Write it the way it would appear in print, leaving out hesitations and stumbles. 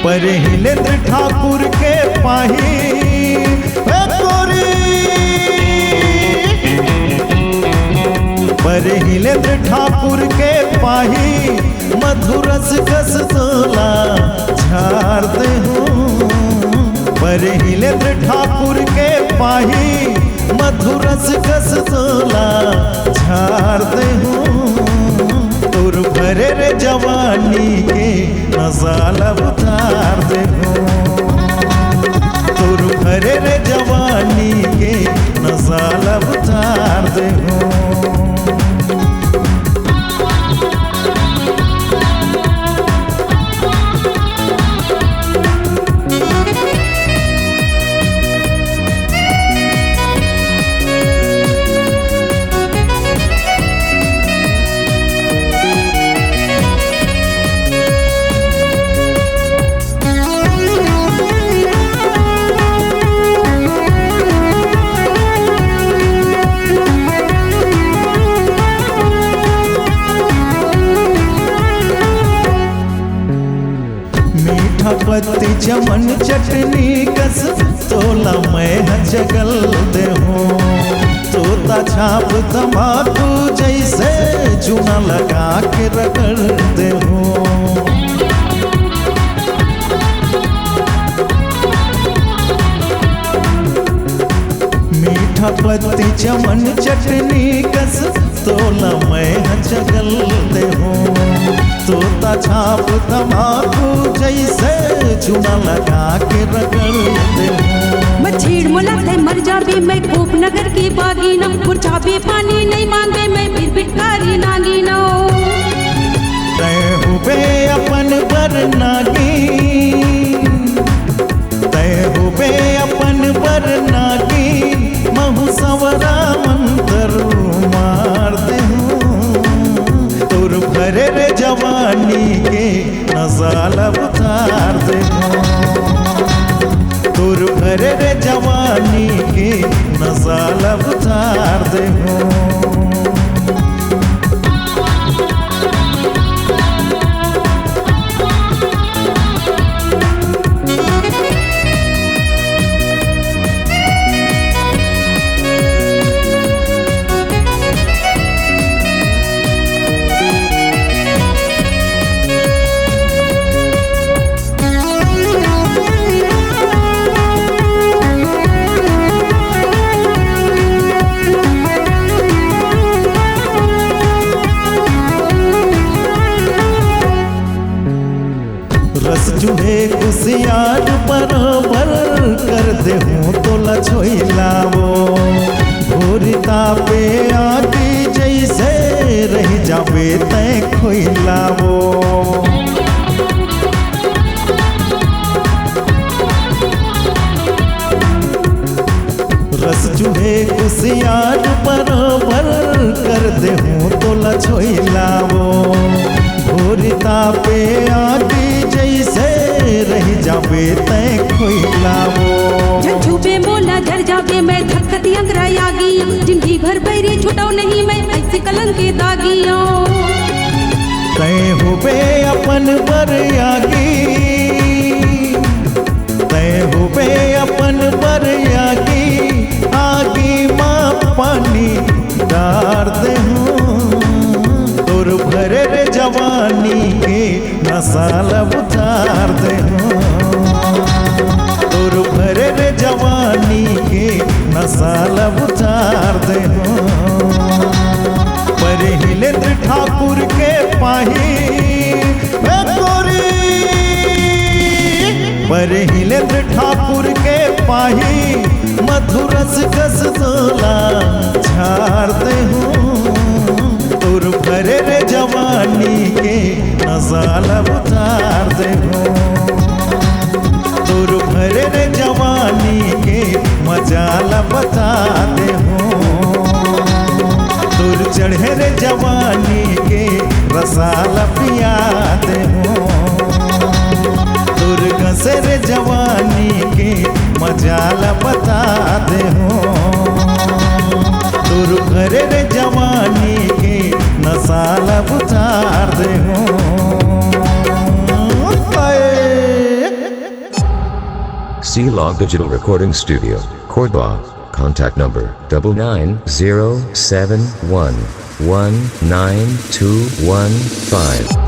परहिलेंद्र ठाकुर के पाही परहिलेंद्र ठाकुर के पाही मधुरस कस तोला झाड़ते हूँ। परहिलेंद्र ठाकुर के पाही मधुरस कस तोला झाड़ते हूँ। तुर भरे रे जवानी के नजाला उतार दे हूँ। तुर भरे रे जवानी के नजाला उतार दे हूँ। पत्ती चमन चटनी कस तोला मैं जगल दे हूँ। तोता छाप तम्बाकू जैसे चूना लगा के रगड़ दे हूँ। मीठा पत्ती चमन चटनी कस तोला मैं जगल दे हूँ। तोता छाप तम्बाकू जैसे चूना लगा के रगड़ दे हूँ। मैं छेड़ मुलाते मर जाबे मैं खूब नगर की बागी न मुरझाबे पानी नहीं मांगे मैं फिर भिखारी नागी न। तय हुबे अपन पर नागी, तय हुबे अपन पर नागी महु सवरा मंत्र मार दे हूँ। तुर भरे रे जवानी के नजाला उतार दे हूँ। तुर भरे रे जवानी के नजाला उतार दे हूँ। रस जुहे कुसियार बराबर कर दे हूँ तोला छोइलावो। भोरिता पे आगे जैसे रह जावे तय खोइलावो। रस जुहे कुसियार बराबर कर दे हूँ तोला छोइलावो। भोरिता पे आगे जैसे रह जावे तय खोइलावो। झुबे मोला झर जावे मैं धक्कती अंगरा यागी। जिंदगी भर बैरी छुटाओ नहीं मैं ऐसे कलंक के दागियों। तय हुबे अपन पर यागी, तय हुबे अपन पर यागी। आगी माँ पानी डार दे हूँ। तुर भरे रे जवानी के नसाला उतार दे हूँ। तुर भरे रे जवानी के नसाला उतार दे हूँ। परहिलेंद्र ठाकुर के पाही परहिलेंद्र ठाकुर के पाही मधुरस कस तोला झाड़ते हूँ। नसाला पियाते हो दुर्गा से रे जवानी के मजाला बताते हो दुर्गा रे जवानी के नसाला बुझाते हो C-Log Digital Recording Studio, Cordoba. Contact number 9907119215.